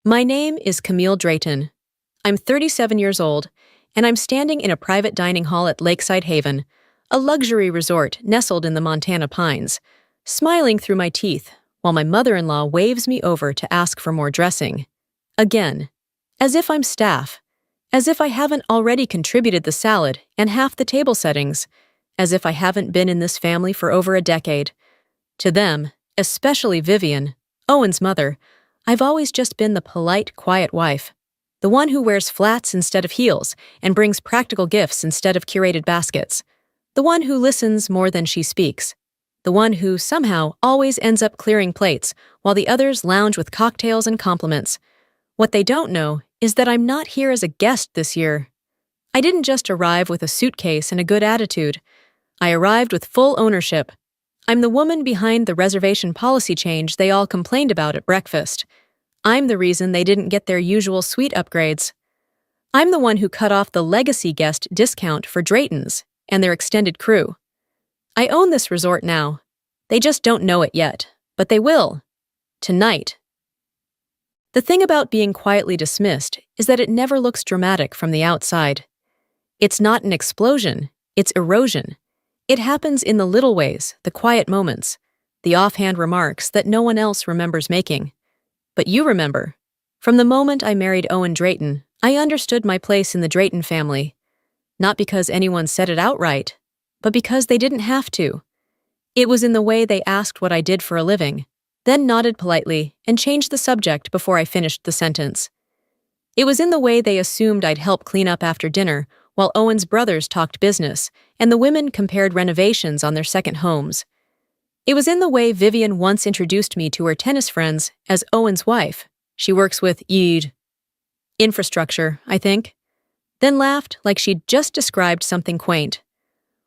My name is Camille Drayton. I'm 37 years old, and I'm standing in a private dining hall at Lakeside Haven, a luxury resort nestled in the Montana pines, smiling through my teeth while my mother-in-law waves me over to ask for more dressing. Again, as if I'm staff, as if I haven't already contributed the salad and half the table settings, as if I haven't been in this family for over a decade. To them, especially Vivian, Owen's mother, I've always just been the polite, quiet wife, the one who wears flats instead of heels and brings practical gifts instead of curated baskets, the one who listens more than she speaks, the one who somehow always ends up clearing plates while the others lounge with cocktails and compliments. What they don't know is that I'm not here as a guest this year. I didn't just arrive with a suitcase and a good attitude. I arrived with full ownership. I'm the woman behind the reservation policy change they all complained about at breakfast. I'm the reason they didn't get their usual suite upgrades. I'm the one who cut off the legacy guest discount for Draytons and their extended crew. I own this resort now. They just don't know it yet, but they will. Tonight. The thing about being quietly dismissed is that it never looks dramatic from the outside. It's not an explosion, it's erosion. It happens in the little ways, the quiet moments, the offhand remarks that no one else remembers making. But you remember. From the moment I married Owen Drayton, I understood my place in the Drayton family. Not because anyone said it outright, but because they didn't have to. It was in the way they asked what I did for a living, then nodded politely and changed the subject before I finished the sentence. It was in the way they assumed I'd help clean up after dinner while Owen's brothers talked business and the women compared renovations on their second homes. It was in the way Vivian once introduced me to her tennis friends as Owen's wife. She works with infrastructure, I think. Then laughed like she'd just described something quaint.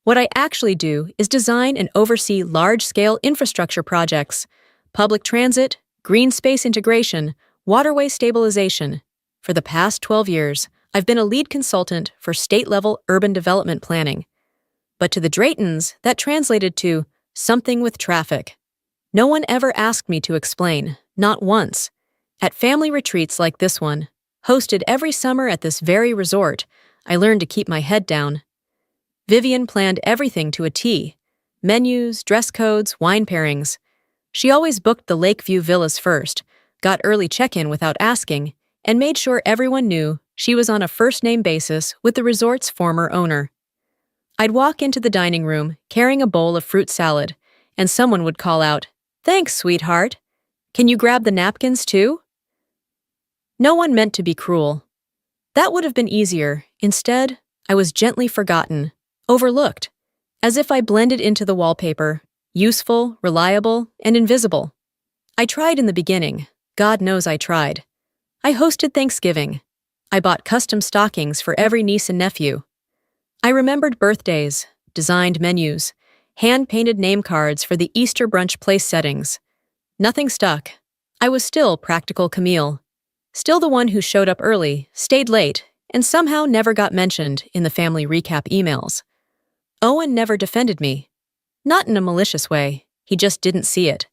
What I actually do is design and oversee large-scale infrastructure projects, public transit, green space integration, waterway stabilization. For the past 12 years, I've been a lead consultant for state-level urban development planning. But to the Draytons, that translated to something with traffic. No one ever asked me to explain, not once. At family retreats like this one, hosted every summer at this very resort, I learned to keep my head down. Vivian planned everything to a T. Menus, dress codes, wine pairings. She always booked the Lakeview villas first, got early check-in without asking, and made sure everyone knew she was on a first-name basis with the resort's former owner. I'd walk into the dining room carrying a bowl of fruit salad, and someone would call out, "Thanks, sweetheart. Can you grab the napkins too?" No one meant to be cruel. That would have been easier. Instead, I was gently forgotten, overlooked, as if I blended into the wallpaper, useful, reliable, and invisible. I tried in the beginning. God knows I tried. I hosted Thanksgiving. I bought custom stockings for every niece and nephew. I remembered birthdays, designed menus, hand-painted name cards for the Easter brunch place settings. Nothing stuck. I was still practical Camille. Still the one who showed up early, stayed late, and somehow never got mentioned in the family recap emails. Owen never defended me. Not in a malicious way, he just didn't see it.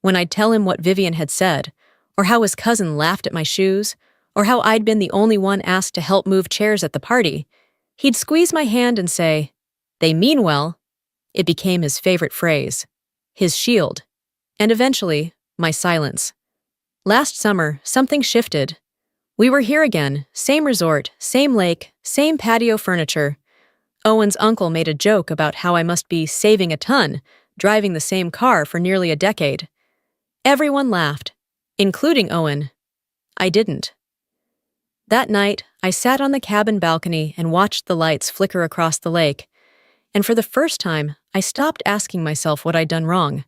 When I'd tell him what Vivian had said, or how his cousin laughed at my shoes, or how I'd been the only one asked to help move chairs at the party, he'd squeeze my hand and say, "They mean well." It became his favorite phrase, his shield, and eventually, my silence. Last summer, something shifted. We were here again, same resort, same lake, same patio furniture. Owen's uncle made a joke about how I must be saving a ton, driving the same car for nearly a decade. Everyone laughed, including Owen. I didn't. That night, I sat on the cabin balcony and watched the lights flicker across the lake, and for the first time, I stopped asking myself what I'd done wrong.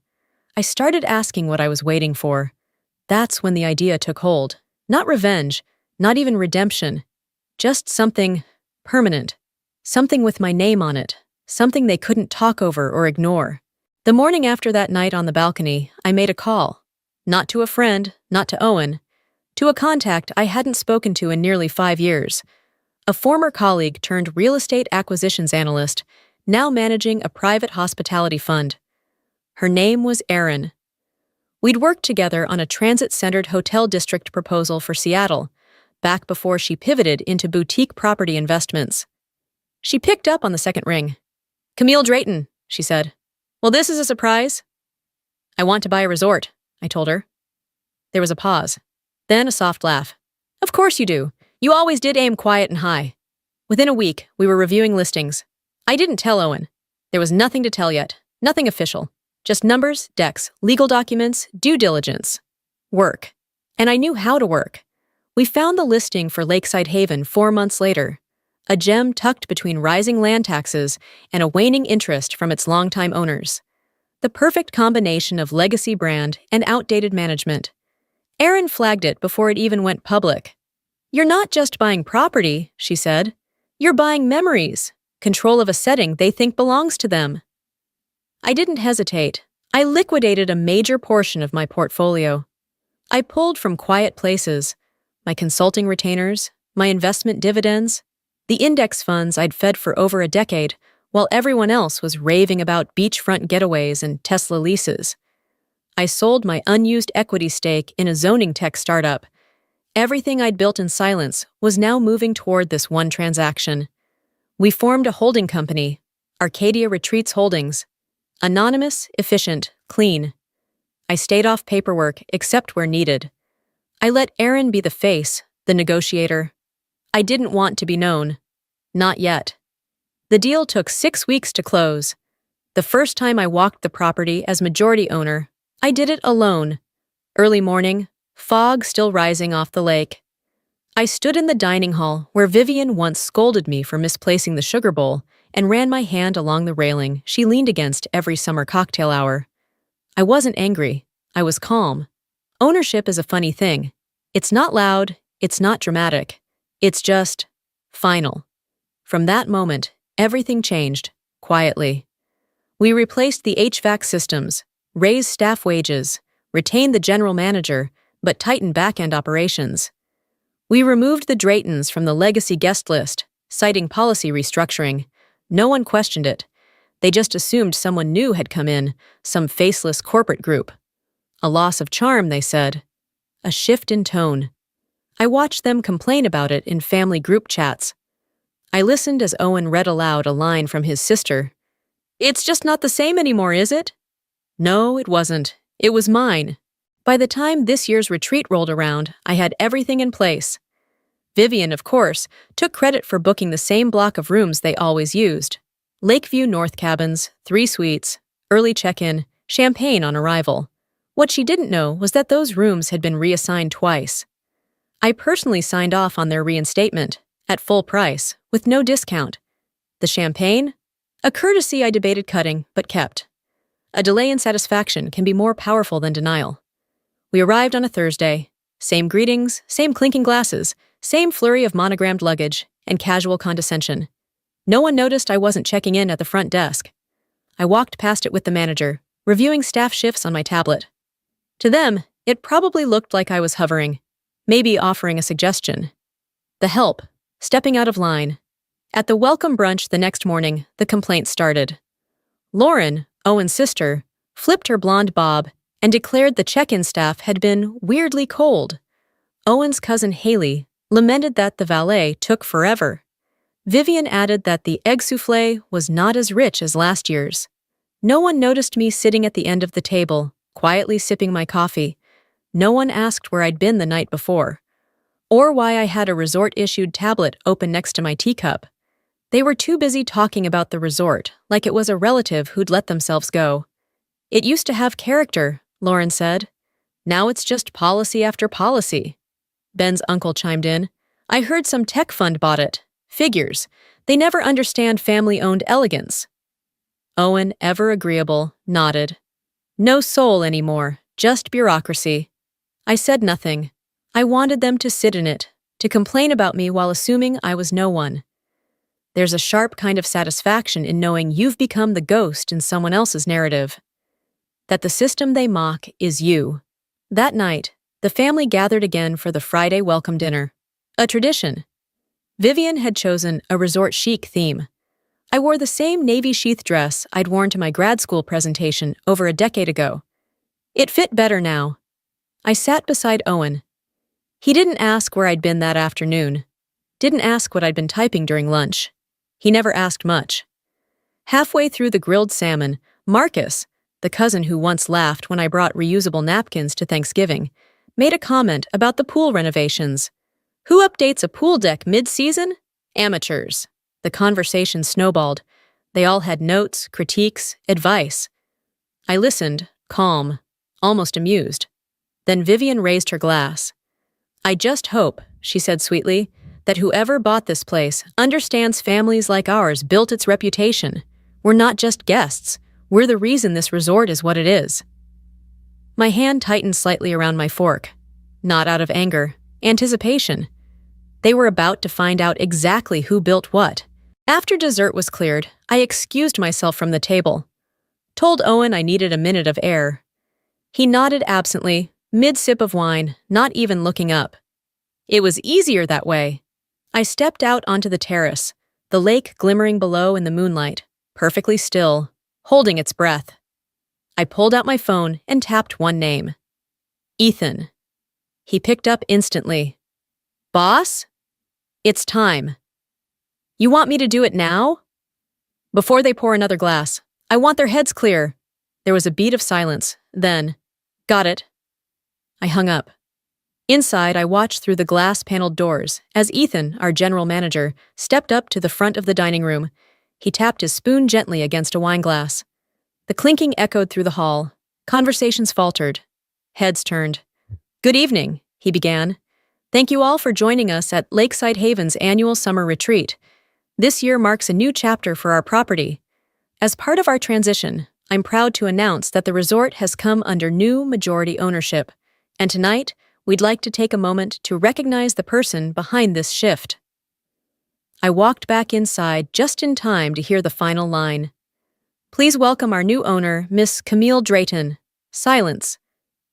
I started asking what I was waiting for. That's when the idea took hold. Not revenge, not even redemption, just something permanent, something with my name on it, something they couldn't talk over or ignore. The morning after that night on the balcony, I made a call. Not to a friend, not to Owen, to a contact I hadn't spoken to in nearly 5 years. A former colleague turned real estate acquisitions analyst, now managing a private hospitality fund. Her name was Erin. We'd worked together on a transit-centered hotel district proposal for Seattle, back before she pivoted into boutique property investments. She picked up on the second ring. "Camille Drayton," she said. "Well, this is a surprise." "I want to buy a resort," I told her. There was a pause, then a soft laugh. "Of course you do. You always did aim quiet and high." Within a week, we were reviewing listings. I didn't tell Owen. There was nothing to tell yet, nothing official. Just numbers, decks, legal documents, due diligence. Work. And I knew how to work. We found the listing for Lakeside Haven 4 months later, a gem tucked between rising land taxes and a waning interest from its longtime owners. The perfect combination of legacy brand and outdated management. Erin flagged it before it even went public. "You're not just buying property," she said. "You're buying memories, control of a setting they think belongs to them." I didn't hesitate. I liquidated a major portion of my portfolio. I pulled from quiet places, my consulting retainers, my investment dividends, the index funds I'd fed for over a decade, while everyone else was raving about beachfront getaways and Tesla leases. I sold my unused equity stake in a zoning tech startup. Everything I'd built in silence was now moving toward this one transaction. We formed a holding company, Arcadia Retreats Holdings. Anonymous, efficient, clean. I stayed off paperwork except where needed. I let Erin be the face, the negotiator. I didn't want to be known. Not yet. The deal took 6 weeks to close. The first time I walked the property as majority owner, I did it alone. Early morning, fog still rising off the lake. I stood in the dining hall where Vivian once scolded me for misplacing the sugar bowl and ran my hand along the railing she leaned against every summer cocktail hour. I wasn't angry. I was calm. Ownership is a funny thing. It's not loud. It's not dramatic. It's just final. From that moment, everything changed, quietly. We replaced the HVAC systems, raised staff wages, retained the general manager, but tightened back-end operations. We removed the Draytons from the legacy guest list, citing policy restructuring. No one questioned it. They just assumed someone new had come in, some faceless corporate group. A loss of charm, they said. A shift in tone. I watched them complain about it in family group chats. I listened as Owen read aloud a line from his sister. "It's just not the same anymore, is it?" No, it wasn't. It was mine. By the time this year's retreat rolled around, I had everything in place. Vivian, of course, took credit for booking the same block of rooms they always used. Lakeview North cabins, 3 suites, early check-in, champagne on arrival. What she didn't know was that those rooms had been reassigned twice. I personally signed off on their reinstatement, at full price, with no discount. The champagne? A courtesy I debated cutting, but kept. A delay in satisfaction can be more powerful than denial. We arrived on a Thursday. Same greetings, same clinking glasses, same flurry of monogrammed luggage, and casual condescension. No one noticed I wasn't checking in at the front desk. I walked past it with the manager, reviewing staff shifts on my tablet. To them, it probably looked like I was hovering, maybe offering a suggestion. The help, stepping out of line. At the welcome brunch the next morning, the complaint started. Lauren, Owen's sister, flipped her blonde bob and declared the check-in staff had been weirdly cold. Owen's cousin Haley lamented that the valet took forever. Vivian added that the egg soufflé was not as rich as last year's. No one noticed me sitting at the end of the table, quietly sipping my coffee. No one asked where I'd been the night before, or why I had a resort-issued tablet open next to my teacup. They were too busy talking about the resort, like it was a relative who'd let themselves go. "It used to have character," Lauren said. "Now it's just policy after policy." Ben's uncle chimed in. "I heard some tech fund bought it. Figures. They never understand family-owned elegance." Owen, ever agreeable, nodded. No soul anymore, just bureaucracy. I said nothing. I wanted them to sit in it, to complain about me while assuming I was no one. There's a sharp kind of satisfaction in knowing you've become the ghost in someone else's narrative. That the system they mock is you. That night, the family gathered again for the Friday welcome dinner. A tradition. Vivian had chosen a resort chic theme. I wore the same navy sheath dress I'd worn to my grad school presentation over a decade ago. It fit better now. I sat beside Owen. He didn't ask where I'd been that afternoon. Didn't ask what I'd been typing during lunch. He never asked much. Halfway through the grilled salmon, Marcus, the cousin who once laughed when I brought reusable napkins to Thanksgiving, made a comment about the pool renovations. Who updates a pool deck mid-season? Amateurs. The conversation snowballed. They all had notes, critiques, advice. I listened, calm, almost amused. Then Vivian raised her glass. I just hope, she said sweetly, that whoever bought this place understands families like ours built its reputation. We're not just guests. We're the reason this resort is what it is. My hand tightened slightly around my fork. Not out of anger, anticipation. They were about to find out exactly who built what. After dessert was cleared, I excused myself from the table. Told Owen I needed a minute of air. He nodded absently, mid-sip of wine, not even looking up. It was easier that way. I stepped out onto the terrace, the lake glimmering below in the moonlight, perfectly still, holding its breath. I pulled out my phone and tapped one name. Ethan. He picked up instantly. Boss? It's time. You want me to do it now? Before they pour another glass, I want their heads clear. There was a beat of silence, then, got it. I hung up. Inside, I watched through the glass-paneled doors as Ethan, our general manager, stepped up to the front of the dining room. He tapped his spoon gently against a wineglass. The clinking echoed through the hall. Conversations faltered. Heads turned. Good evening, he began. Thank you all for joining us at Lakeside Haven's annual summer retreat. This year marks a new chapter for our property. As part of our transition, I'm proud to announce that the resort has come under new majority ownership, and tonight, we'd like to take a moment to recognize the person behind this shift. I walked back inside just in time to hear the final line. Please welcome our new owner, Miss Camille Drayton. Silence.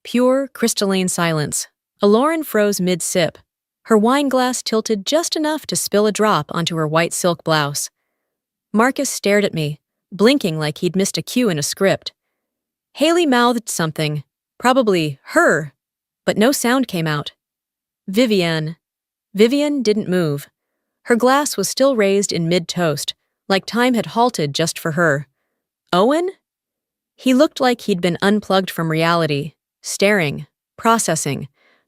Pure, crystalline silence. Aloran froze mid-sip. Her wineglass tilted just enough to spill a drop onto her white silk blouse. Marcus stared at me, blinking like he'd missed a cue in a script. Haley mouthed something, probably her, but no sound came out. Vivian didn't move. Her glass was still raised in mid-toast, like time had halted just for her. Owen? He looked like he'd been unplugged from reality, staring, processing,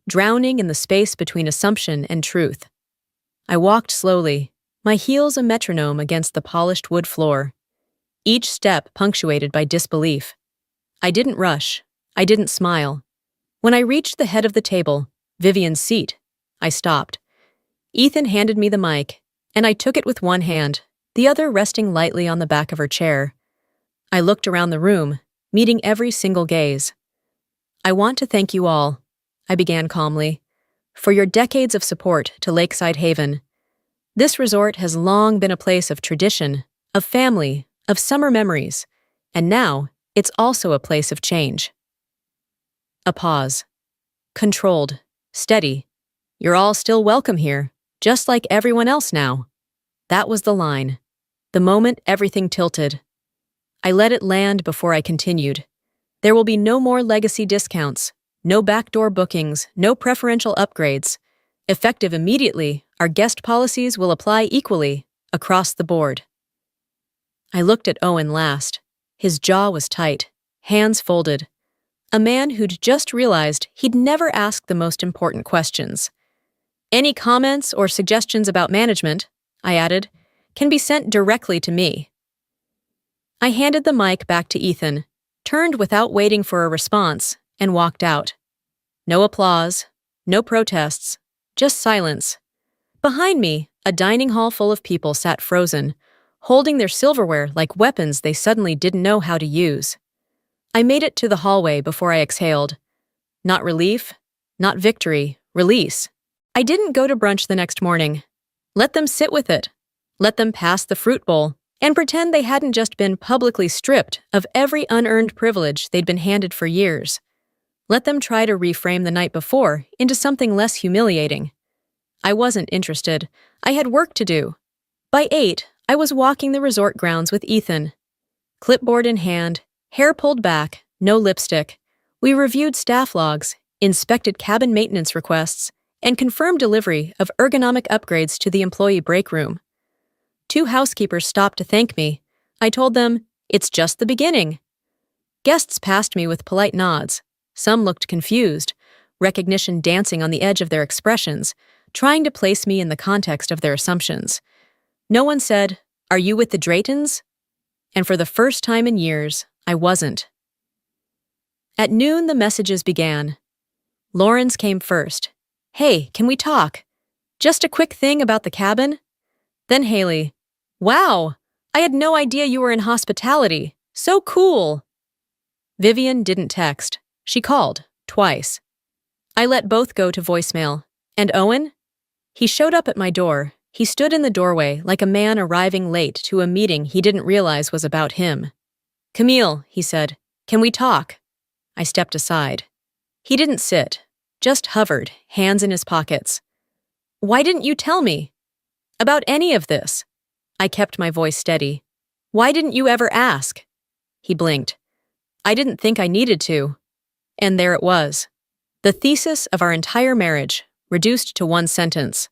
drowning in the space between assumption and truth. I walked slowly, my heels a metronome against the polished wood floor. Each step punctuated by disbelief. I didn't rush. I didn't smile. When I reached the head of the table, Vivian's seat, I stopped. Ethan handed me the mic, and I took it with one hand, the other resting lightly on the back of her chair. I looked around the room, meeting every single gaze. I want to thank you all, I began calmly, for your decades of support to Lakeside Haven. This resort has long been a place of tradition, of family, of summer memories, and now it's also a place of change. A pause. Controlled, steady. You're all still welcome here, just like everyone else now. That was the line. The moment everything tilted. I let it land before I continued. There will be no more legacy discounts, no backdoor bookings, no preferential upgrades. Effective immediately, our guest policies will apply equally, across the board. I looked at Owen last. His jaw was tight, hands folded. A man who'd just realized he'd never asked the most important questions. Any comments or suggestions about management, I added, can be sent directly to me. I handed the mic back to Ethan, turned without waiting for a response, and walked out. No applause, no protests, just silence. Behind me, a dining hall full of people sat frozen, holding their silverware like weapons they suddenly didn't know how to use. I made it to the hallway before I exhaled. Not relief, not victory, release. I didn't go to brunch the next morning. Let them sit with it. Let them pass the fruit bowl and pretend they hadn't just been publicly stripped of every unearned privilege they'd been handed for years. Let them try to reframe the night before into something less humiliating. I wasn't interested. I had work to do. By 8, I was walking the resort grounds with Ethan. Clipboard in hand, hair pulled back, no lipstick, We reviewed staff logs, inspected cabin maintenance requests, and confirmed delivery of ergonomic upgrades to the employee break room. 2 housekeepers stopped to thank me. I told them, "It's just the beginning." Guests passed me with polite nods. Some looked confused, recognition dancing on the edge of their expressions, trying to place me in the context of their assumptions. No one said, "Are you with the Draytons?" And for the first time in years, I wasn't. At noon, the messages began. Lauren's came first. "Hey, can we talk? Just a quick thing about the cabin." Then Haley. "Wow, I had no idea you were in hospitality. So cool." Vivian didn't text. She called, twice. I let both go to voicemail. And Owen? He showed up at my door. He stood in the doorway like a man arriving late to a meeting he didn't realize was about him. "Camille," he said, "can we talk?" I stepped aside. He didn't sit, just hovered, hands in his pockets. "Why didn't you tell me about any of this?" I kept my voice steady. "Why didn't you ever ask?" He blinked. "I didn't think I needed to." And there it was. The thesis of our entire marriage, reduced to one sentence.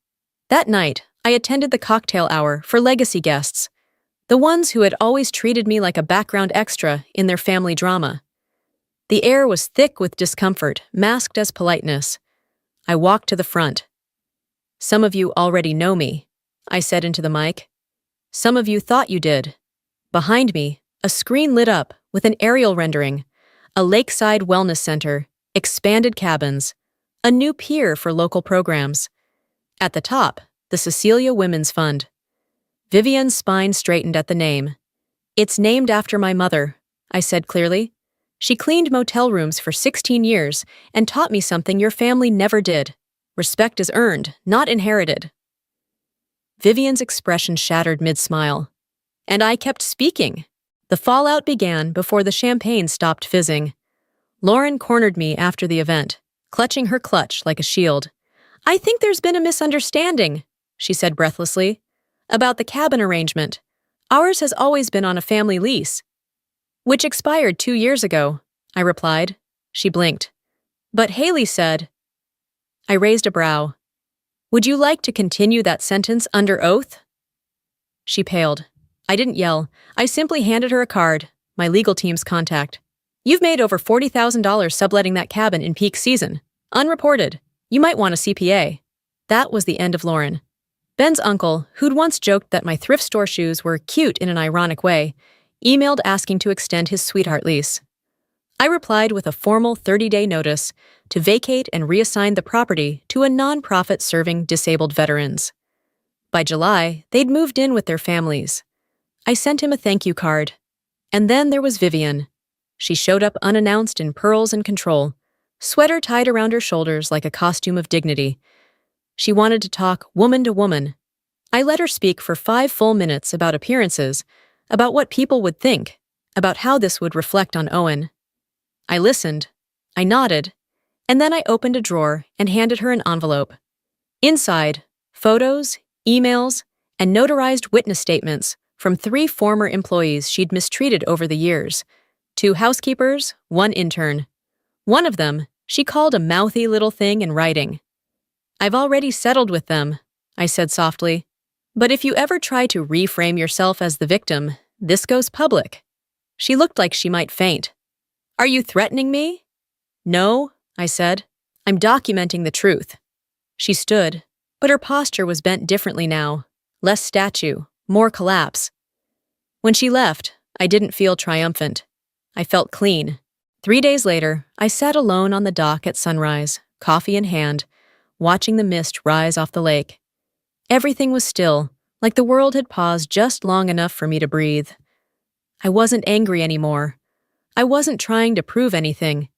That night, I attended the cocktail hour for legacy guests, the ones who had always treated me like a background extra in their family drama. The air was thick with discomfort, masked as politeness. I walked to the front. "Some of you already know me," I said into the mic. "Some of you thought you did." Behind me, a screen lit up with an aerial rendering, a lakeside wellness center, expanded cabins, a new pier for local programs. At the top, the Cecilia Women's Fund. Vivian's spine straightened at the name. "It's named after my mother," I said clearly. "She cleaned motel rooms for 16 years and taught me something your family never did. Respect is earned, not inherited." Vivian's expression shattered mid-smile. And I kept speaking. The fallout began before the champagne stopped fizzing. Lauren cornered me after the event, clutching her clutch like a shield. "I think there's been a misunderstanding," she said breathlessly, "about the cabin arrangement. Ours has always been on a family lease." "Which expired 2 years ago," I replied. She blinked. "But Haley said—" I raised a brow. "Would you like to continue that sentence under oath?" She paled. I didn't yell. I simply handed her a card, my legal team's contact. "You've made over $40,000 subletting that cabin in peak season. Unreported. You might want a CPA." That was the end of Lauren. Ben's uncle, who'd once joked that my thrift store shoes were cute in an ironic way, emailed asking to extend his sweetheart lease. I replied with a formal 30-day notice to vacate and reassign the property to a nonprofit serving disabled veterans. By July, they'd moved in with their families. I sent him a thank you card. And then there was Vivian. She showed up unannounced in pearls and control, sweater tied around her shoulders like a costume of dignity. She wanted to talk woman to woman. I let her speak for 5 full minutes about appearances, about what people would think, about how this would reflect on Owen. I listened, I nodded, and then I opened a drawer and handed her an envelope. Inside, photos, emails, and notarized witness statements from 3 former employees she'd mistreated over the years. 2 housekeepers, 1 intern. One of them, she called a mouthy little thing in writing. "I've already settled with them," I said softly. "But if you ever try to reframe yourself as the victim, this goes public." She looked like she might faint. "Are you threatening me?" "No," I said. "I'm documenting the truth." She stood, but her posture was bent differently now. Less statue, more collapse. When she left, I didn't feel triumphant. I felt clean. 3 days later, I sat alone on the dock at sunrise, coffee in hand, watching the mist rise off the lake. Everything was still, like the world had paused just long enough for me to breathe. I wasn't angry anymore. I wasn't trying to prove anything.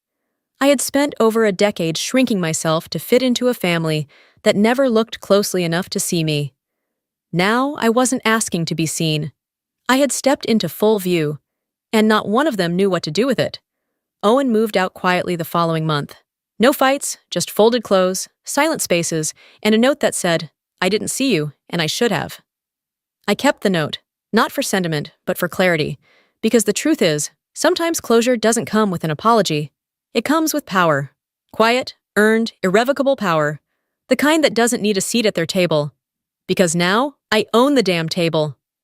I had spent over a decade shrinking myself to fit into a family that never looked closely enough to see me. Now I wasn't asking to be seen. I had stepped into full view, and not one of them knew what to do with it. Owen moved out quietly the following month. No fights, just folded clothes, silent spaces, and a note that said, "I didn't see you, and I should have." I kept the note, not for sentiment, but for clarity, because the truth is, sometimes closure doesn't come with an apology. It comes with power. Quiet, earned, irrevocable power. The kind that doesn't need a seat at their table. Because now, I own the damn table.